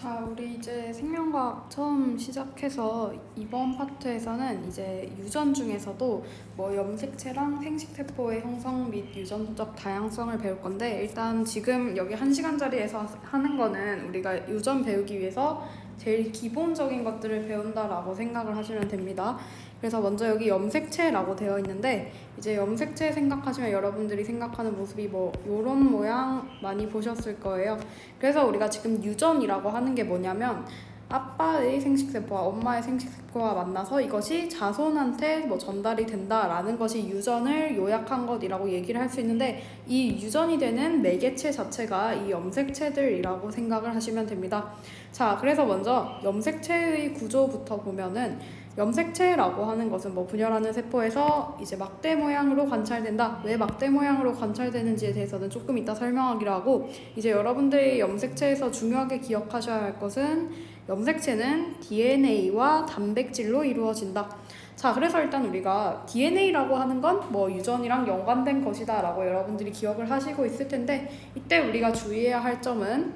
자, 우리 이제 생명과학 처음 시작해서 이번 파트에서는 이제 유전 중에서도 뭐 염색체랑 생식세포의 형성 및 유전적 다양성을 배울 건데, 일단 지금 여기 1시간짜리에서 하는 거는 우리가 유전 배우기 위해서 제일 기본적인 것들을 배운다라고 생각을 하시면 됩니다. 그래서 먼저 여기 염색체라고 되어 있는데, 이제 염색체 생각하시면 여러분들이 생각하는 모습이 뭐 요런 모양 많이 보셨을 거예요. 그래서 우리가 지금 유전이라고 하는 게 뭐냐면 아빠의 생식세포와 엄마의 생식세포가 만나서 이것이 자손한테 뭐 전달이 된다라는 것이 유전을 요약한 것이라고 얘기를 할 수 있는데, 이 유전이 되는 매개체 자체가 이 염색체들이라고 생각을 하시면 됩니다. 자, 그래서 먼저 염색체의 구조부터 보면은, 염색체라고 하는 것은 뭐 분열하는 세포에서 이제 막대 모양으로 관찰된다. 왜 막대 모양으로 관찰되는지에 대해서는 조금 이따 설명하기로 하고, 이제 여러분들이 염색체에서 중요하게 기억하셔야 할 것은 염색체는 DNA와 단백질로 이루어진다. 자, 그래서 일단 우리가 DNA라고 하는 건 뭐 유전이랑 연관된 것이다 라고 여러분들이 기억을 하시고 있을 텐데, 이때 우리가 주의해야 할 점은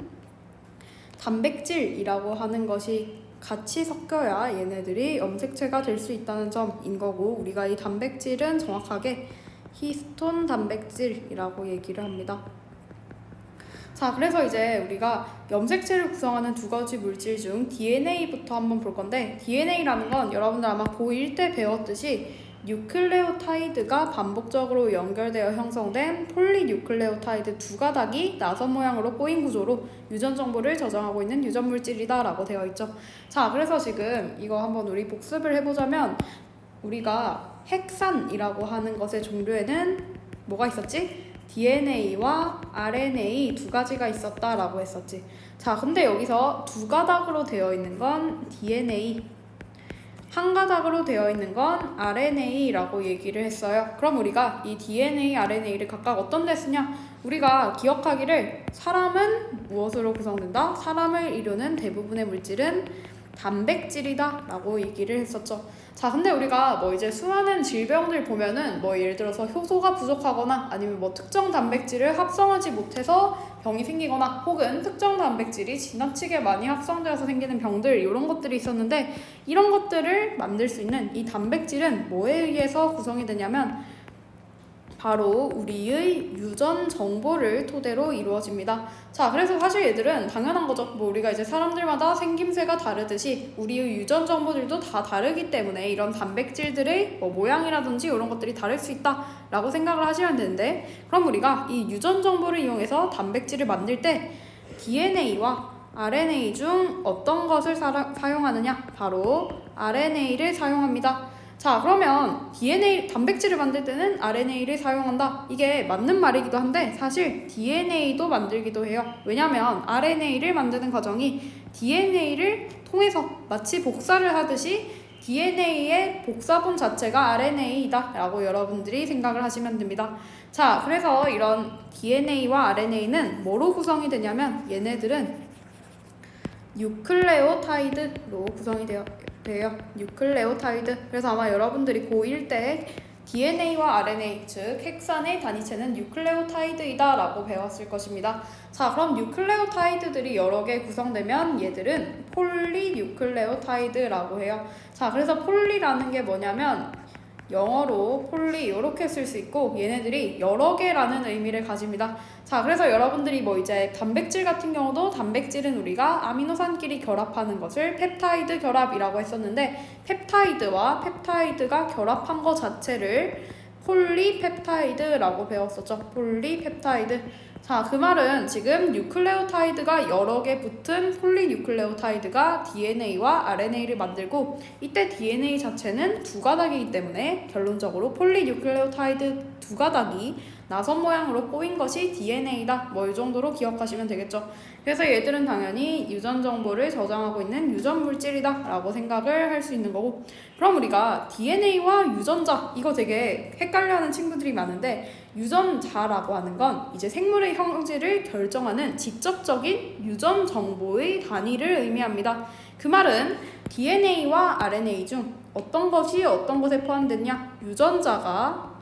단백질이라고 하는 것이 같이 섞여야 얘네들이 염색체가 될 수 있다는 점인 거고, 우리가 이 단백질은 정확하게 히스톤 단백질이라고 얘기를 합니다. 자, 그래서 이제 우리가 염색체를 구성하는 두 가지 물질 중 DNA부터 한번 볼 건데, DNA라는 건 여러분들 아마 고1 때 배웠듯이 뉴클레오타이드가 반복적으로 연결되어 형성된 폴리뉴클레오타이드 두 가닥이 나선 모양으로 꼬인 구조로 유전 정보를 저장하고 있는 유전 물질이다 라고 되어 있죠. 자, 그래서 지금 이거 한번 우리 복습을 해보자면, 우리가 핵산이라고 하는 것의 종류에는 뭐가 있었지? DNA와 RNA 두 가지가 있었다라고 했었지. 자, 근데 여기서 두 가닥으로 되어 있는 건 DNA, 한 가닥으로 되어 있는 건 RNA라고 얘기를 했어요. 그럼 우리가 이 DNA, RNA를 각각 어떤 데 쓰냐? 우리가 기억하기를 사람은 무엇으로 구성된다? 사람을 이루는 대부분의 물질은 단백질이다 라고 얘기를 했었죠. 자, 근데 우리가 뭐 이제 수많은 질병들 보면은 뭐 예를 들어서 효소가 부족하거나 아니면 뭐 특정 단백질을 합성하지 못해서 병이 생기거나, 혹은 특정 단백질이 지나치게 많이 합성되어서 생기는 병들, 이런 것들이 있었는데, 이런 것들을 만들 수 있는 이 단백질은 뭐에 의해서 구성이 되냐면 바로 우리의 유전 정보를 토대로 이루어집니다. 자, 그래서 사실 얘들은 당연한 거죠. 뭐 우리가 이제 사람들마다 생김새가 다르듯이 우리의 유전 정보들도 다 다르기 때문에 이런 단백질들의 뭐 모양이라든지 이런 것들이 다를 수 있다라고 생각을 하시면 되는데, 그럼 우리가 이 유전 정보를 이용해서 단백질을 만들 때 DNA와 RNA 중 어떤 것을 사용하느냐? 바로 RNA를 사용합니다. 자, 그러면 DNA, 단백질을 만들 때는 RNA를 사용한다. 이게 맞는 말이기도 한데, 사실 DNA도 만들기도 해요. 왜냐면 RNA를 만드는 과정이 DNA를 통해서 마치 복사를 하듯이 DNA의 복사본 자체가 RNA이다 라고 여러분들이 생각을 하시면 됩니다. 자, 그래서 이런 DNA와 RNA는 뭐로 구성이 되냐면, 얘네들은 뉴클레오타이드로 구성이 돼요. 뉴클레오타이드. 그래서 아마 여러분들이 고1 때 DNA와 RNA, 즉 핵산의 단위체는 뉴클레오타이드이다 라고 배웠을 것입니다. 자, 그럼 뉴클레오타이드들이 여러 개 구성되면 얘들은 폴리뉴클레오타이드라고 해요. 자, 그래서 폴리라는 게 뭐냐면 영어로 폴리 이렇게 쓸 수 있고, 얘네들이 여러 개라는 의미를 가집니다. 자, 그래서 여러분들이 뭐 이제 단백질 같은 경우도, 단백질은 우리가 아미노산끼리 결합하는 것을 펩타이드 결합이라고 했었는데, 펩타이드와 펩타이드가 결합한 것 자체를 폴리펩타이드라고 배웠었죠. 폴리펩타이드. 자, 그 말은 지금 뉴클레오타이드가 여러 개 붙은 폴리뉴클레오타이드가 DNA와 RNA를 만들고, 이때 DNA 자체는 두 가닥이기 때문에 결론적으로 폴리뉴클레오타이드 두 가닥이 나선 모양으로 꼬인 것이 DNA다. 뭐 이 정도로 기억하시면 되겠죠. 그래서 얘들은 당연히 유전 정보를 저장하고 있는 유전 물질이다 라고 생각을 할 수 있는 거고, 그럼 우리가 DNA와 유전자, 이거 되게 헷갈려하는 친구들이 많은데, 유전자라고 하는 건 이제 생물의 형질을 결정하는 직접적인 유전 정보의 단위를 의미합니다. 그 말은 DNA와 RNA 중 어떤 것이 어떤 것에 포함됐냐? 유전자가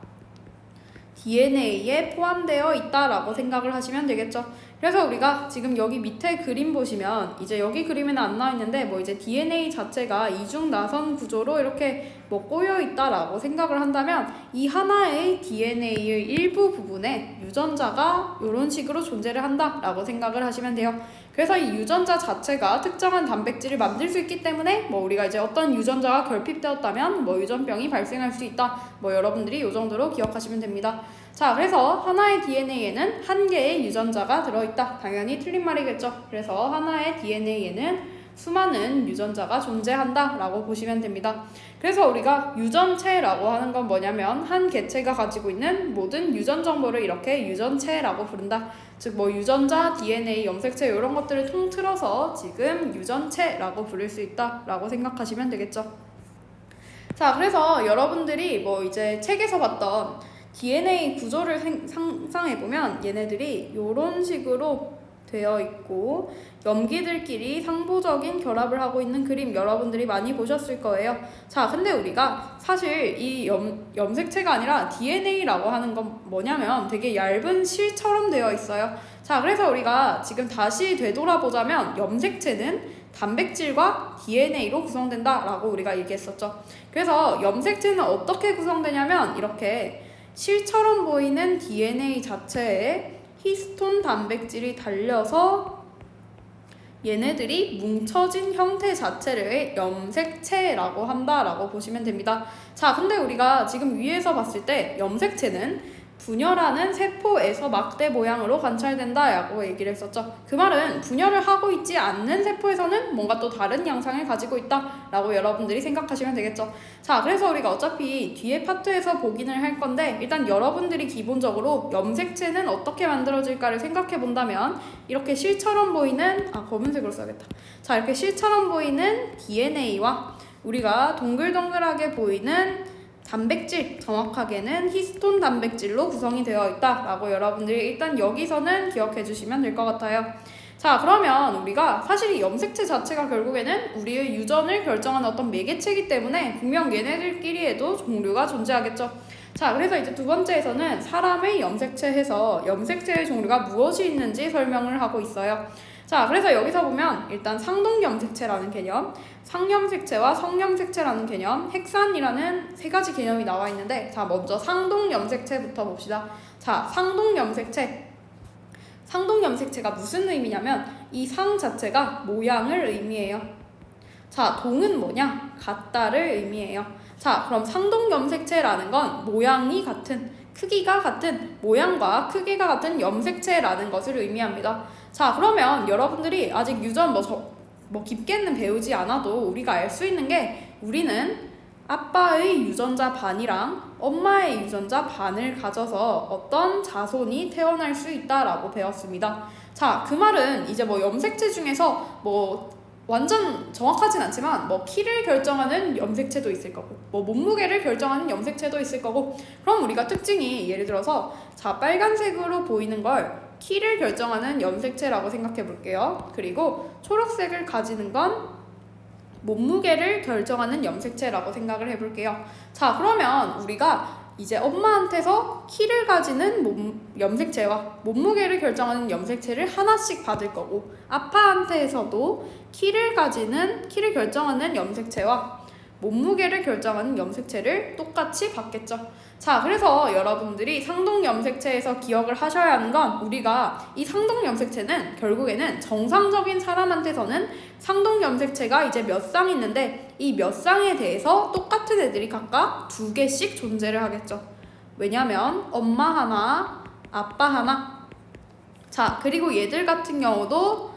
DNA에 포함되어 있다라고 생각을 하시면 되겠죠. 그래서 우리가 지금 여기 밑에 그림 보시면 이제 여기 그림에는 안 나와 있는데 뭐 이제 DNA 자체가 이중 나선 구조로 이렇게 뭐 꼬여 있다라고 생각을 한다면 이 하나의 DNA의 일부 부분에 유전자가 이런 식으로 존재를 한다라고 생각을 하시면 돼요. 그래서 이 유전자 자체가 특정한 단백질을 만들 수 있기 때문에 뭐 우리가 이제 어떤 유전자가 결핍되었다면 뭐 유전병이 발생할 수 있다. 뭐 여러분들이 이 정도로 기억하시면 됩니다. 자, 그래서 하나의 DNA에는 한 개의 유전자가 들어있다. 당연히 틀린 말이겠죠. 그래서 하나의 DNA에는 수많은 유전자가 존재한다 라고 보시면 됩니다. 그래서 우리가 유전체라고 하는 건 뭐냐면 한 개체가 가지고 있는 모든 유전 정보를 이렇게 유전체라고 부른다. 즉 뭐 유전자, DNA, 염색체 이런 것들을 통틀어서 지금 유전체라고 부를 수 있다 라고 생각하시면 되겠죠. 자, 그래서 여러분들이 뭐 이제 책에서 봤던 DNA 구조를 상상해보면 얘네들이 이런 식으로 되어 있고 염기들끼리 상부적인 결합을 하고 있는 그림 여러분들이 많이 보셨을 거예요. 자, 근데 우리가 사실 이 염색체가 아니라 DNA라고 하는 건 뭐냐면 되게 얇은 실처럼 되어 있어요. 자, 그래서 우리가 지금 다시 되돌아보자면 염색체는 단백질과 DNA로 구성된다라고 우리가 얘기했었죠. 그래서 염색체는 어떻게 구성되냐면 이렇게 실처럼 보이는 DNA 자체에 히스톤 단백질이 달려서 얘네들이 뭉쳐진 형태 자체를 염색체라고 한다라고 보시면 됩니다. 자, 근데 우리가 지금 위에서 봤을 때 염색체는 분열하는 세포에서 막대 모양으로 관찰된다라고 얘기를 했었죠. 그 말은 분열을 하고 있지 않는 세포에서는 뭔가 또 다른 양상을 가지고 있다라고 여러분들이 생각하시면 되겠죠. 자, 그래서 우리가 어차피 뒤에 파트에서 보기는 할 건데 일단 여러분들이 기본적으로 염색체는 어떻게 만들어질까를 생각해 본다면 이렇게 실처럼 보이는 검은색으로 써야겠다. 자, 이렇게 실처럼 보이는 DNA와 우리가 동글동글하게 보이는 단백질, 정확하게는 히스톤 단백질로 구성이 되어 있다라고 여러분들이 일단 여기서는 기억해 주시면 될 것 같아요. 자, 그러면 우리가 사실 이 염색체 자체가 결국에는 우리의 유전을 결정하는 어떤 매개체이기 때문에 분명 얘네들끼리에도 종류가 존재하겠죠. 자, 그래서 이제 두 번째에서는 사람의 염색체에서 염색체의 종류가 무엇이 있는지 설명을 하고 있어요. 자, 그래서 여기서 보면 일단 상동염색체라는 개념, 상염색체와 성염색체라는 개념, 핵산이라는 세 가지 개념이 나와 있는데 자, 먼저 상동염색체부터 봅시다. 자, 상동염색체가 무슨 의미냐면 이 상 자체가 모양을 의미해요. 자, 동은 뭐냐? 같다를 의미해요. 자, 그럼 상동염색체라는 건 모양이 같은, 크기가 같은, 모양과 크기가 같은 염색체라는 것을 의미합니다. 자, 그러면 여러분들이 아직 유전 뭐 깊게는 배우지 않아도 우리가 알 수 있는 게 우리는 아빠의 유전자 반이랑 엄마의 유전자 반을 가져서 어떤 자손이 태어날 수 있다라고 배웠습니다. 자, 그 말은 이제 뭐 염색체 중에서 뭐 완전 정확하진 않지만 뭐 키를 결정하는 염색체도 있을 거고 뭐 몸무게를 결정하는 염색체도 있을 거고 그럼 우리가 특징이 예를 들어서 자, 빨간색으로 보이는 걸 키를 결정하는 염색체라고 생각해 볼게요. 그리고 초록색을 가지는 건 몸무게를 결정하는 염색체라고 생각을 해볼게요. 자, 그러면 우리가 이제 엄마한테서 키를 가지는 염색체와 몸무게를 결정하는 염색체를 하나씩 받을 거고 아빠한테서도 키를 결정하는 염색체와 몸무게를 결정하는 염색체를 똑같이 받겠죠. 자, 그래서 여러분들이 상동염색체에서 기억을 하셔야 하는 건 우리가 이 상동염색체는 결국에는 정상적인 사람한테서는 상동염색체가 이제 몇 쌍 있는데 이 몇 쌍에 대해서 똑같은 애들이 각각 2개씩 존재를 하겠죠. 왜냐면 엄마 하나, 아빠 하나. 자, 그리고 얘들 같은 경우도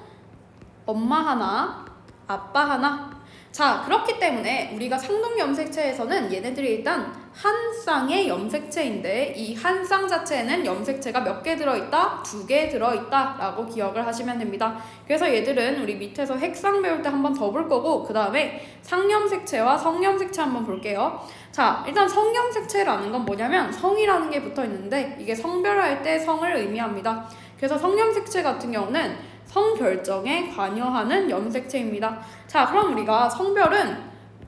엄마 하나, 아빠 하나. 자, 그렇기 때문에 우리가 상동염색체에서는 얘네들이 일단 한 쌍의 염색체인데 이 한 쌍 자체에는 염색체가 몇 개 들어있다? 2개 들어있다 라고 기억을 하시면 됩니다. 그래서 얘들은 우리 밑에서 핵상 배울 때 한 번 더 볼 거고 그 다음에 상염색체와 성염색체 한번 볼게요. 자, 일단 성염색체라는 건 뭐냐면 성이라는 게 붙어 있는데 이게 성별할 때 성을 의미합니다. 그래서 성염색체 같은 경우는 성결정에 관여하는 염색체입니다. 자, 그럼 우리가 성별은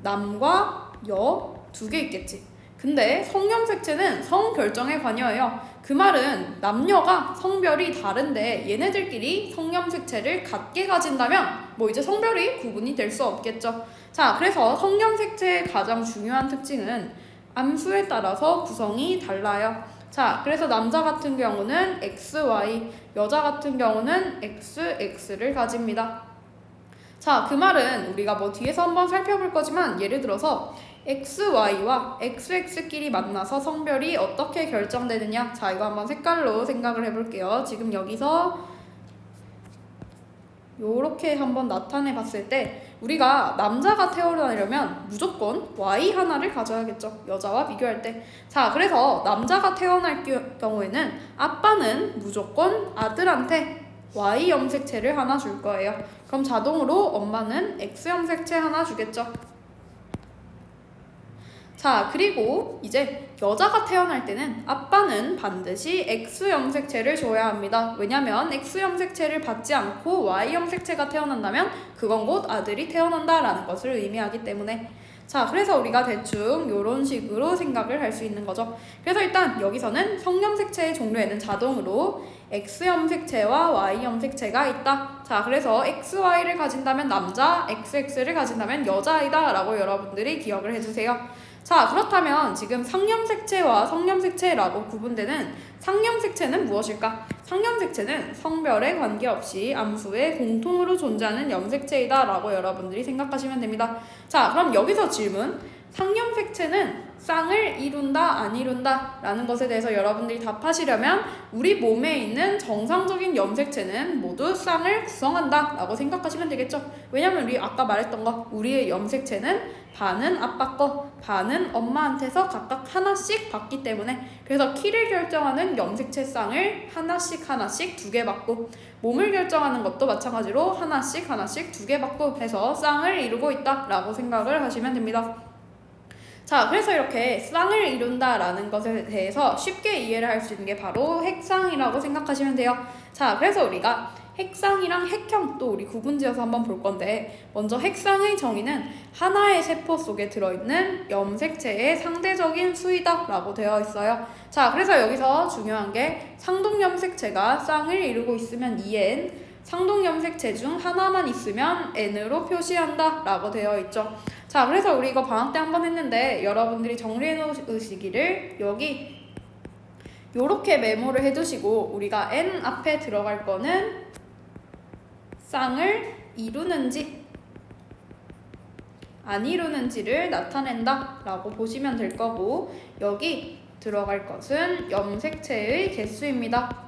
남과 여 2개 있겠지. 근데 성염색체는 성결정에 관여해요. 그 말은 남녀가 성별이 다른데 얘네들끼리 성염색체를 같게 가진다면 뭐 이제 성별이 구분이 될 수 없겠죠. 자, 그래서 성염색체의 가장 중요한 특징은 암수에 따라서 구성이 달라요. 자, 그래서 남자 같은 경우는 XY, 여자 같은 경우는 XX를 가집니다. 자, 그 말은 우리가 뭐 뒤에서 한번 살펴볼 거지만 예를 들어서 XY와 XX끼리 만나서 성별이 어떻게 결정되느냐. 자, 이거 한번 색깔로 생각을 해볼게요. 지금 여기서 요렇게 한번 나타내 봤을 때 우리가 남자가 태어나려면 무조건 Y 하나를 가져야겠죠. 여자와 비교할 때. 자, 그래서 남자가 태어날 경우에는 아빠는 무조건 아들한테 Y 염색체를 하나 줄 거예요. 그럼 자동으로 엄마는 X 염색체 하나 주겠죠. 자, 그리고 이제 여자가 태어날 때는 아빠는 반드시 X 염색체를 줘야 합니다. 왜냐면 X 염색체를 받지 않고 Y 염색체가 태어난다면 그건 곧 아들이 태어난다라는 것을 의미하기 때문에. 자, 그래서 우리가 대충 이런 식으로 생각을 할 수 있는 거죠. 그래서 일단 여기서는 성염색체의 종류에는 자동으로 X 염색체와 Y 염색체가 있다. 자, 그래서 XY를 가진다면 남자, XX를 가진다면 여자이다 라고 여러분들이 기억을 해주세요. 자, 그렇다면 지금 상염색체와 성염색체라고 구분되는 상염색체는 무엇일까? 상염색체는 성별에 관계없이 암수에 공통으로 존재하는 염색체이다 라고 여러분들이 생각하시면 됩니다. 자, 그럼 여기서 질문. 상염색체는 쌍을 이룬다 안 이룬다 라는 것에 대해서 여러분들이 답하시려면 우리 몸에 있는 정상적인 염색체는 모두 쌍을 구성한다 라고 생각하시면 되겠죠. 왜냐면 우리 아까 말했던 거, 우리의 염색체는 반은 아빠 거, 반은 엄마한테서 각각 하나씩 받기 때문에, 그래서 키를 결정하는 염색체 쌍을 하나씩 두 개 받고, 몸을 결정하는 것도 마찬가지로 하나씩 두 개 받고 해서 쌍을 이루고 있다 라고 생각을 하시면 됩니다. 자, 그래서 이렇게 쌍을 이룬다라는 것에 대해서 쉽게 이해를 할 수 있는 게 바로 핵쌍이라고 생각하시면 돼요. 자, 그래서 우리가 핵쌍이랑 핵형 또 우리 구분지어서 한번 볼 건데, 먼저 핵쌍의 정의는 하나의 세포 속에 들어있는 염색체의 상대적인 수이다 라고 되어 있어요. 자, 그래서 여기서 중요한 게 상동염색체가 쌍을 이루고 있으면 2n, 상동염색체 중 하나만 있으면 n으로 표시한다 라고 되어 있죠. 자, 그래서 우리 이거 방학 때 한번 했는데 여러분들이 정리해 놓으시기를 여기 요렇게 메모를 해두시고, 우리가 n 앞에 들어갈 거는 쌍을 이루는지 안 이루는지를 나타낸다 라고 보시면 될 거고, 여기 들어갈 것은 염색체의 개수입니다.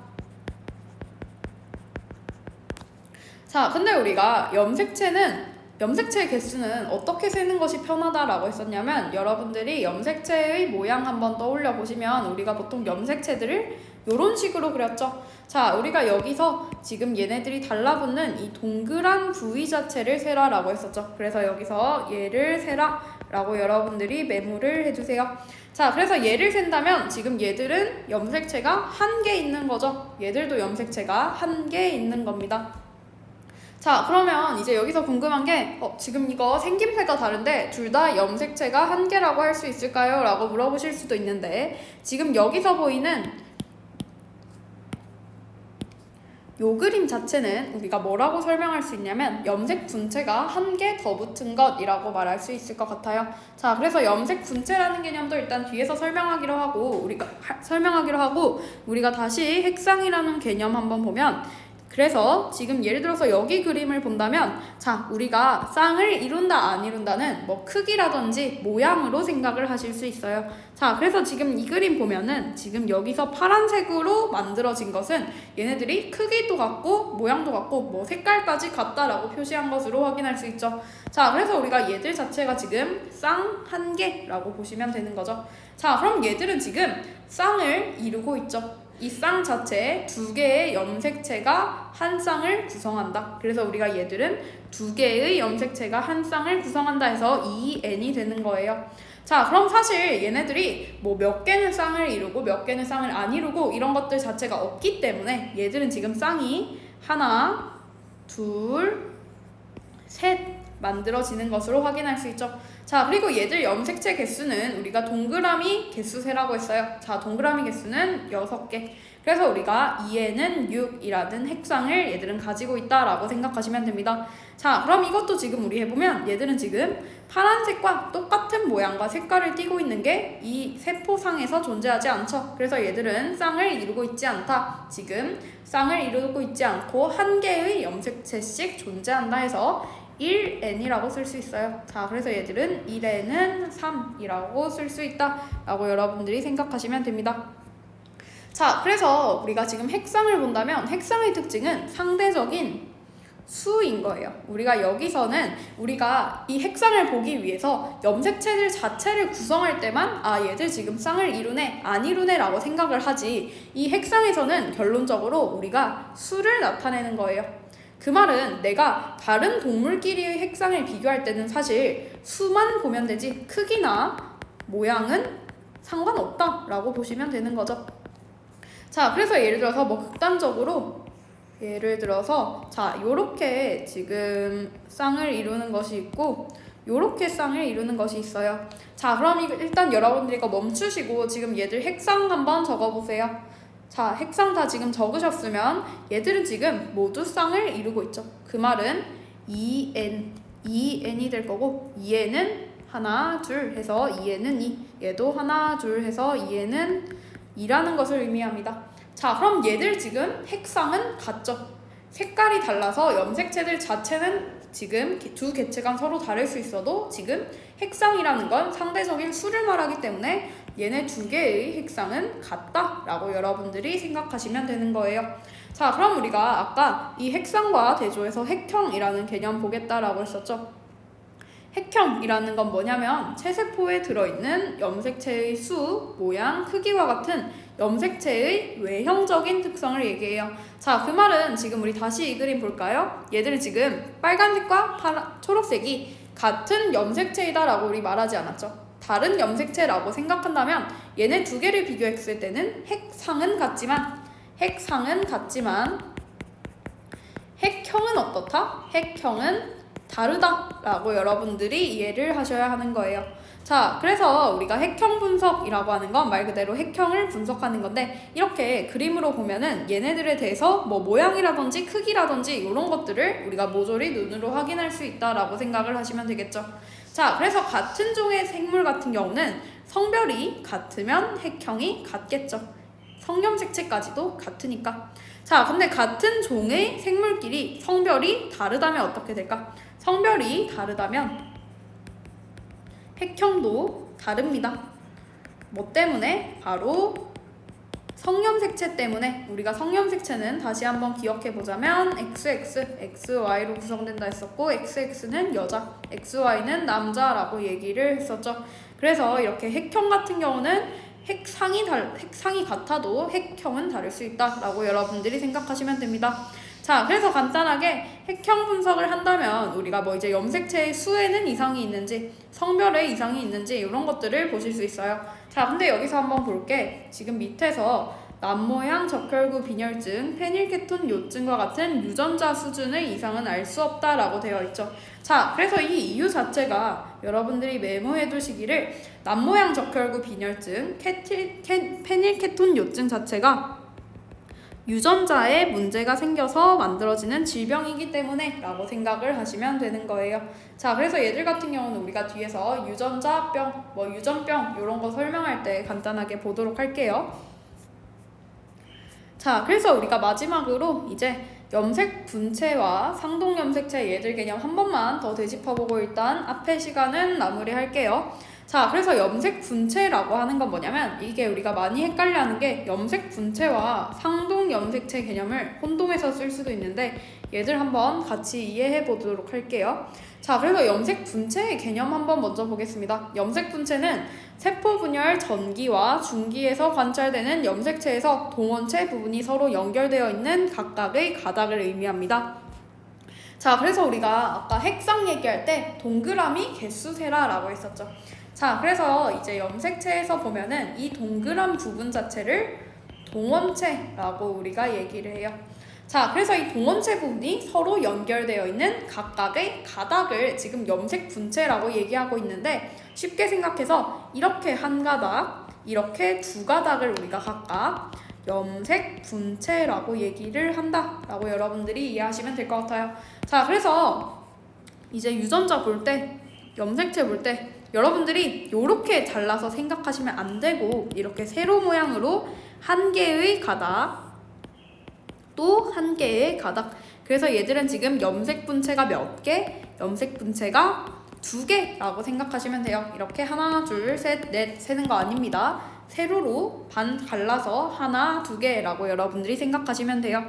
자, 근데 우리가 염색체의 개수는 어떻게 세는 것이 편하다라고 했었냐면, 여러분들이 염색체의 모양 한번 떠올려 보시면 우리가 보통 염색체들을 이런 식으로 그렸죠. 자, 우리가 여기서 지금 얘네들이 달라붙는 이 동그란 부위 자체를 세라라고 했었죠. 그래서 여기서 얘를 세라 라고 여러분들이 메모를 해주세요. 자, 그래서 얘를 센다면 지금 얘들은 염색체가 한 개 있는 거죠. 얘들도 염색체가 한 개 있는 겁니다. 자, 그러면 이제 여기서 궁금한 게 지금 이거 생김새가 다른데 둘 다 염색체가 한 개라고 할 수 있을까요? 라고 물어보실 수도 있는데, 지금 여기서 보이는 요 그림 자체는 우리가 뭐라고 설명할 수 있냐면 염색 분체가 한 개 더 붙은 것이라고 말할 수 있을 것 같아요. 자, 그래서 염색 분체라는 개념도 일단 뒤에서 설명하기로 하고 우리가 다시 핵쌍이라는 개념 한번 보면, 그래서 지금 예를 들어서 여기 그림을 본다면, 자, 우리가 쌍을 이룬다 안 이룬다는 뭐 크기라든지 모양으로 생각을 하실 수 있어요. 자, 그래서 지금 이 그림 보면은 지금 여기서 파란색으로 만들어진 것은 얘네들이 크기도 같고 모양도 같고 뭐 색깔까지 같다라고 표시한 것으로 확인할 수 있죠. 자, 그래서 우리가 얘들 자체가 지금 쌍 한 개라고 보시면 되는 거죠. 자, 그럼 얘들은 지금 쌍을 이루고 있죠. 이 쌍 자체에 두 개의 염색체가 한 쌍을 구성한다. 그래서 우리가 얘들은 두 개의 염색체가 한 쌍을 구성한다 해서 2n이 되는 거예요. 자, 그럼 사실 얘네들이 뭐 몇 개는 쌍을 이루고 몇 개는 쌍을 안 이루고 이런 것들 자체가 없기 때문에 얘들은 지금 쌍이 하나, 둘, 셋, 만들어지는 것으로 확인할 수 있죠. 자, 그리고 얘들 염색체 개수는 우리가 동그라미 개수세라고 했어요. 자, 동그라미 개수는 6개. 그래서 우리가 2에는 6이라는 핵상을 얘들은 가지고 있다라고 생각하시면 됩니다. 자, 그럼 이것도 지금 우리 해보면 얘들은 지금 파란색과 똑같은 모양과 색깔을 띠고 있는 게 이 세포상에서 존재하지 않죠. 그래서 얘들은 쌍을 이루고 있지 않다. 지금 쌍을 이루고 있지 않고 한 개의 염색체씩 존재한다 해서 1n이라고 쓸 수 있어요. 자, 그래서 얘들은 1n은 3이라고 쓸 수 있다 라고 여러분들이 생각하시면 됩니다. 자, 그래서 우리가 지금 핵상을 본다면 핵상의 특징은 상대적인 수인 거예요. 우리가 여기서는 우리가 이 핵상을 보기 위해서 염색체들 자체를 구성할 때만 얘들 지금 쌍을 이루네 안 이루네 라고 생각을 하지, 이 핵상에서는 결론적으로 우리가 수를 나타내는 거예요. 그 말은 내가 다른 동물끼리의 핵상을 비교할 때는 사실 수만 보면 되지 크기나 모양은 상관없다 라고 보시면 되는 거죠. 자, 그래서 예를 들어서 극단적으로 예를 들어서 자, 요렇게 지금 쌍을 이루는 것이 있고 요렇게 쌍을 이루는 것이 있어요. 자, 그럼 일단 여러분들이 이거 멈추시고 지금 얘들 핵상 한번 적어보세요. 자, 핵상 다 지금 적으셨으면 얘들은 지금 모두 쌍을 이루고 있죠. 그 말은 2n이 될 거고 2n은 하나 둘 해서 2n은 2, 얘도 하나 둘 해서 2n은 2라는 것을 의미합니다. 자, 그럼 얘들 지금 핵상은 같죠. 색깔이 달라서 염색체들 자체는 지금 두 개체가 서로 다를 수 있어도 지금 핵상이라는 건 상대적인 수를 말하기 때문에 얘네 두 개의 핵상은 같다라고 여러분들이 생각하시면 되는 거예요. 자, 그럼 우리가 아까 이 핵상과 대조해서 핵형이라는 개념 보겠다라고 했었죠. 핵형이라는 건 뭐냐면 체세포에 들어있는 염색체의 수, 모양, 크기와 같은 염색체의 외형적인 특성을 얘기해요. 자, 그 말은 지금 우리 다시 이 그림 볼까요? 얘들은 지금 빨간색과 초록색이 같은 염색체이다 라고 우리 말하지 않았죠? 다른 염색체라고 생각한다면 얘네 두 개를 비교했을 때는 핵상은 같지만 핵형은 어떻다? 핵형은 다르다 라고 여러분들이 이해를 하셔야 하는 거예요. 자, 그래서 우리가 핵형 분석이라고 하는 건 말 그대로 핵형을 분석하는 건데, 이렇게 그림으로 보면은 얘네들에 대해서 모양이라든지 크기라든지 이런 것들을 우리가 모조리 눈으로 확인할 수 있다라고 생각을 하시면 되겠죠. 자, 그래서 같은 종의 생물 같은 경우는 성별이 같으면 핵형이 같겠죠. 성염색체까지도 같으니까. 자, 근데 같은 종의 생물끼리 성별이 다르다면 어떻게 될까? 성별이 다르다면 핵형도 다릅니다. 뭐 때문에? 바로 성염색체 때문에. 우리가 성염색체는 다시 한번 기억해 보자면 XX, XY로 구성된다 했었고 XX는 여자, XY는 남자라고 얘기를 했었죠. 그래서 이렇게 핵형 같은 경우는 핵상이 같아도 핵형은 다를 수 있다라고 여러분들이 생각하시면 됩니다. 자, 그래서 간단하게 핵형 분석을 한다면 우리가 이제 염색체의 수에는 이상이 있는지 성별에 이상이 있는지 이런 것들을 보실 수 있어요. 자, 근데 여기서 한번 볼게. 지금 밑에서 남모양 적혈구 빈혈증, 페닐케톤 요증과 같은 유전자 수준의 이상은 알 수 없다라고 되어 있죠. 자, 그래서 이 이유 자체가 여러분들이 메모해 두시기를, 남모양 적혈구 빈혈증, 페닐케톤 요증 자체가 유전자에 문제가 생겨서 만들어지는 질병이기 때문에 라고 생각을 하시면 되는 거예요. 자, 그래서 얘들 같은 경우는 우리가 뒤에서 유전자병, 유전병 이런 거 설명할 때 간단하게 보도록 할게요. 자, 그래서 우리가 마지막으로 이제 염색 분체와 상동 염색체 얘들 개념 한 번만 더 되짚어보고 일단 앞에 시간은 마무리할게요. 자, 그래서 염색 분체라고 하는 건 뭐냐면, 이게 우리가 많이 헷갈려하는 게 염색 분체와 상동 염색체 개념을 혼동해서 쓸 수도 있는데 얘들 한번 같이 이해해 보도록 할게요. 자, 그래서 염색 분체의 개념 한번 먼저 보겠습니다. 염색 분체는 세포 분열 전기와 중기에서 관찰되는 염색체에서 동원체 부분이 서로 연결되어 있는 각각의 가닥을 의미합니다. 자, 그래서 우리가 아까 핵상 얘기할 때 동그라미 개수세라라고 했었죠. 자, 그래서 이제 염색체에서 보면은 이 동그란 부분 자체를 동원체라고 우리가 얘기를 해요. 자, 그래서 이 동원체 부분이 서로 연결되어 있는 각각의 가닥을 지금 염색 분체라고 얘기하고 있는데, 쉽게 생각해서 이렇게 한 가닥, 이렇게 두 가닥을 우리가 각각 염색 분체라고 얘기를 한다라고 여러분들이 이해하시면 될 것 같아요. 자, 그래서 이제 유전자 볼 때, 염색체 볼 때 여러분들이 이렇게 잘라서 생각하시면 안 되고, 이렇게 세로 모양으로 한 개의 가닥, 또 한 개의 가닥. 그래서 얘들은 지금 염색 분체가 몇 개? 염색 분체가 2개라고 생각하시면 돼요. 이렇게 하나, 둘, 셋, 넷 세는 거 아닙니다. 세로로 반 갈라서 하나, 2개라고 여러분들이 생각하시면 돼요.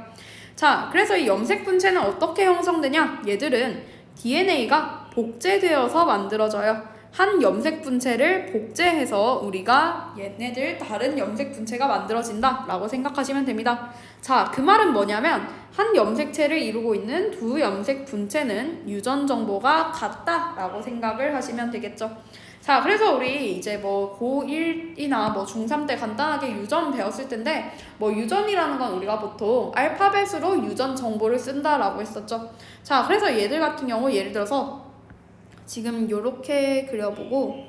자, 그래서 이 염색 분체는 어떻게 형성되냐? 얘들은 DNA가 복제되어서 만들어져요. 한 염색 분체를 복제해서 우리가 얘네들 다른 염색 분체가 만들어진다 라고 생각하시면 됩니다. 자, 그 말은 뭐냐면 한 염색체를 이루고 있는 두 염색 분체는 유전 정보가 같다 라고 생각을 하시면 되겠죠. 자, 그래서 우리 이제 뭐 고1이나 뭐 중3 때 간단하게 유전 배웠을 텐데, 뭐 유전이라는 건 우리가 보통 알파벳으로 유전 정보를 쓴다라고 했었죠. 자, 그래서 얘들 같은 경우 예를 들어서 지금 요렇게 그려보고,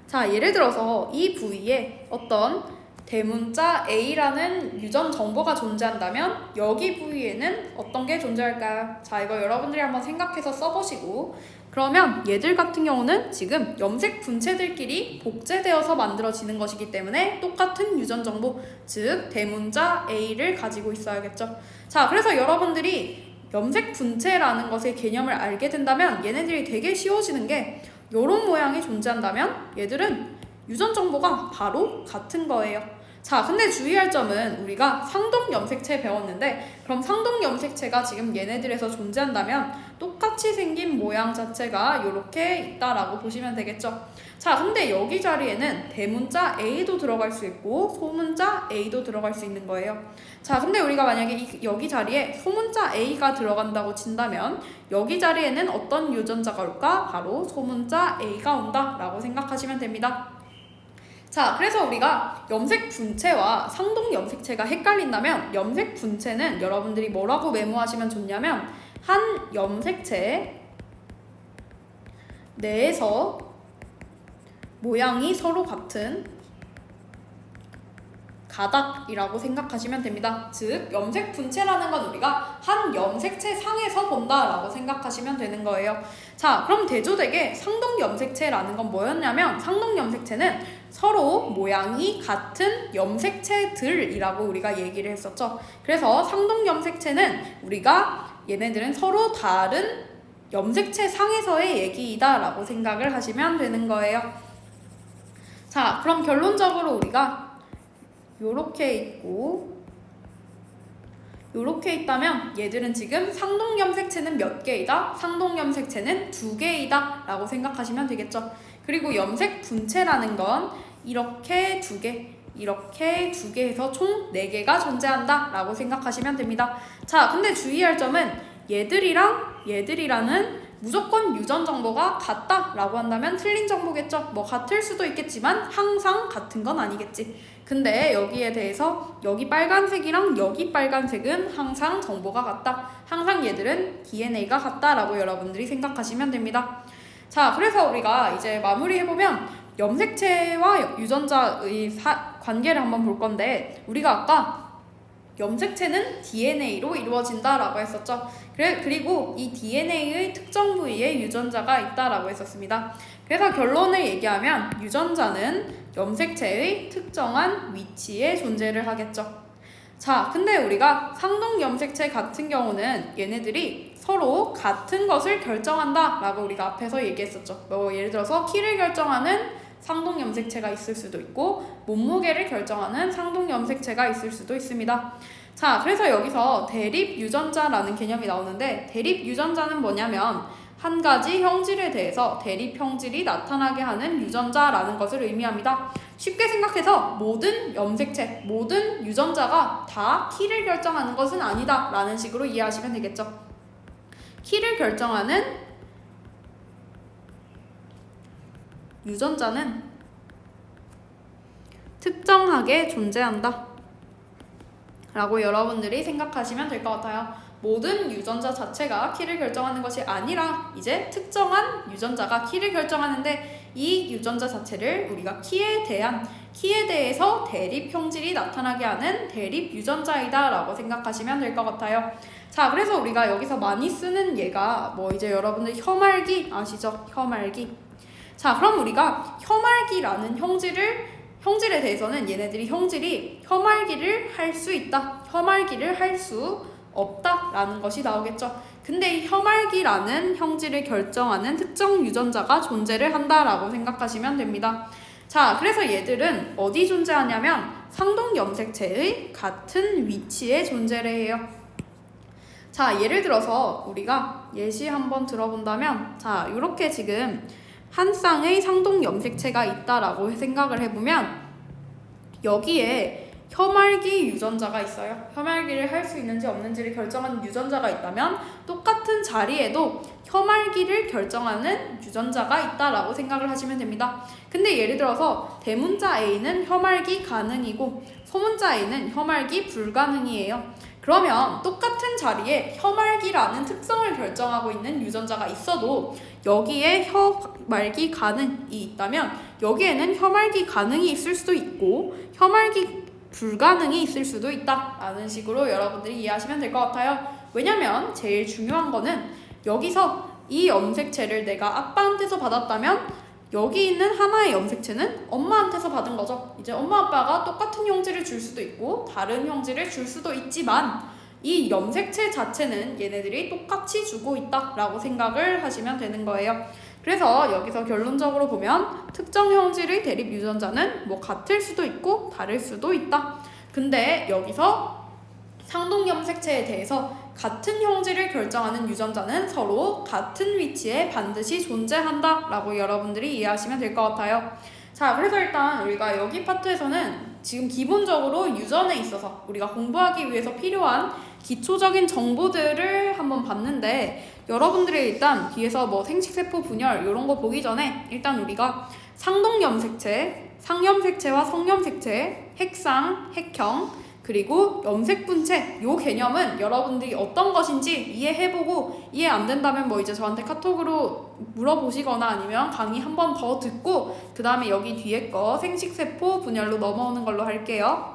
자, 예를 들어서 이 부위에 어떤 대문자 A라는 유전 정보가 존재한다면 여기 부위에는 어떤 게 존재할까요? 자, 이거 여러분들이 한번 생각해서 써보시고, 그러면 얘들 같은 경우는 지금 염색 분체들끼리 복제되어서 만들어지는 것이기 때문에 똑같은 유전 정보, 즉 대문자 A를 가지고 있어야겠죠. 자, 그래서 여러분들이 염색 분체라는 것의 개념을 알게 된다면 얘네들이 되게 쉬워지는 게, 이런 모양이 존재한다면 얘들은 유전 정보가 바로 같은 거예요. 자, 근데 주의할 점은 우리가 상동 염색체 배웠는데, 그럼 상동 염색체가 지금 얘네들에서 존재한다면 똑같이 생긴 모양 자체가 이렇게 있다라고 보시면 되겠죠. 자, 근데 여기 자리에는 대문자 A도 들어갈 수 있고 소문자 A도 들어갈 수 있는 거예요. 자, 근데 우리가 만약에 여기 자리에 소문자 A가 들어간다고 친다면 여기 자리에는 어떤 유전자가 올까? 바로 소문자 A가 온다라고 생각하시면 됩니다. 자, 그래서 우리가 염색 분체와 상동 염색체가 헷갈린다면 염색 분체는 여러분들이 뭐라고 메모하시면 좋냐면, 한 염색체 내에서 모양이 서로 같은 가닥이라고 생각하시면 됩니다. 즉, 염색 분체라는 건 우리가 한 염색체 상에서 본다라고 생각하시면 되는 거예요. 자, 그럼 대조되게 상동 염색체라는 건 뭐였냐면, 상동 염색체는 서로 모양이 같은 염색체들이라고 우리가 얘기를 했었죠. 그래서 상동 염색체는 우리가 얘네들은 서로 다른 염색체 상에서의 얘기이다 라고 생각을 하시면 되는 거예요. 자, 그럼 결론적으로 우리가 요렇게 있고 요렇게 있다면 얘들은 지금 상동 염색체는 몇 개이다? 상동 염색체는 2개이다 라고 생각하시면 되겠죠. 그리고 염색 분체라는 건 이렇게 2개, 이렇게 2개에서 총 4개가 존재한다 라고 생각하시면 됩니다. 자, 근데 주의할 점은 얘들이랑 얘들이라는 무조건 유전 정보가 같다라고 한다면 틀린 정보겠죠. 뭐 같을 수도 있겠지만 항상 같은 건 아니겠지. 근데 여기에 대해서 여기 빨간색이랑 여기 빨간색은 항상 정보가 같다. 항상 얘들은 DNA가 같다라고 여러분들이 생각하시면 됩니다. 자, 그래서 우리가 이제 마무리해보면 염색체와 유전자의 관계를 한번 볼 건데, 우리가 아까 염색체는 DNA로 이루어진다라고 했었죠. 그리고 이 DNA의 특정 부위에 유전자가 있다라고 했었습니다. 그래서 결론을 얘기하면 유전자는 염색체의 특정한 위치에 존재를 하겠죠. 자, 근데 우리가 상동 염색체 같은 경우는 얘네들이 서로 같은 것을 결정한다 라고 우리가 앞에서 얘기했었죠. 뭐 예를 들어서 키를 결정하는 상동 염색체가 있을 수도 있고 몸무게를 결정하는 상동 염색체가 있을 수도 있습니다. 자, 그래서 여기서 대립 유전자라는 개념이 나오는데, 대립 유전자는 뭐냐면 한 가지 형질에 대해서 대립 형질이 나타나게 하는 유전자라는 것을 의미합니다. 쉽게 생각해서 모든 염색체, 모든 유전자가 다 키를 결정하는 것은 아니다 라는 식으로 이해하시면 되겠죠. 키를 결정하는 유전자는 특정하게 존재한다 라고 여러분들이 생각하시면 될 것 같아요. 모든 유전자 자체가 키를 결정하는 것이 아니라 이제 특정한 유전자가 키를 결정하는데 이 유전자 자체를 우리가 키에 대해서 대립 형질이 나타나게 하는 대립 유전자이다 라고 생각하시면 될 것 같아요. 자, 그래서 우리가 여기서 많이 쓰는 얘가 뭐 이제 여러분들 혐알기 아시죠? 혐알기. 자, 그럼 우리가 혐알기라는 형질에 대해서는 얘네들이 형질이 혐알기를 할 수 있다, 혐알기를 할 수 없다 라는 것이 나오겠죠. 근데 이 혐알기라는 형질을 결정하는 특정 유전자가 존재를 한다라고 생각하시면 됩니다. 자, 그래서 얘들은 어디 존재하냐면 상동염색체의 같은 위치에 존재를 해요. 자, 예를 들어서 우리가 예시 한번 들어본다면, 자, 이렇게 지금 한 쌍의 상동염색체가 있다라고 생각을 해보면 여기에 혐알기 유전자가 있어요. 혐알기를 할 수 있는지 없는지를 결정하는 유전자가 있다면 똑같은 자리에도 혐알기를 결정하는 유전자가 있다라고 생각을 하시면 됩니다. 근데 예를 들어서 대문자 A는 혐알기 가능이고 소문자 A는 혐알기 불가능이에요. 그러면 똑같은 자리에 혐알기라는 특성을 결정하고 있는 유전자가 있어도 여기에 혐알기 가능이 있다면 여기에는 혐알기 가능이 있을 수도 있고 혐알기 불가능이 있을 수도 있다 라는 식으로 여러분들이 이해하시면 될 것 같아요. 왜냐면 제일 중요한 거는 여기서 이 염색체를 내가 아빠한테서 받았다면 여기 있는 하나의 염색체는 엄마한테서 받은 거죠. 이제 엄마 아빠가 똑같은 형질을 줄 수도 있고 다른 형질을 줄 수도 있지만 이 염색체 자체는 얘네들이 똑같이 주고 있다 라고 생각을 하시면 되는 거예요. 그래서 여기서 결론적으로 보면 특정 형질의 대립 유전자는 뭐 같을 수도 있고 다를 수도 있다. 근데 여기서 상동염색체에 대해서 같은 형질을 결정하는 유전자는 서로 같은 위치에 반드시 존재한다 라고 여러분들이 이해하시면 될 것 같아요. 자, 그래서 일단 우리가 여기 파트에서는 지금 기본적으로 유전에 있어서 우리가 공부하기 위해서 필요한 기초적인 정보들을 한번 봤는데 여러분들이 일단 뒤에서 뭐 생식세포 분열 이런 거 보기 전에 일단 우리가 상동염색체, 상염색체와 성염색체, 핵상, 핵형, 그리고 염색분체 요 개념은 여러분들이 어떤 것인지 이해해보고 이해 안 된다면 뭐 이제 저한테 카톡으로 물어보시거나 아니면 강의 한 번 더 듣고 그 다음에 여기 뒤에 거 생식세포 분열로 넘어오는 걸로 할게요.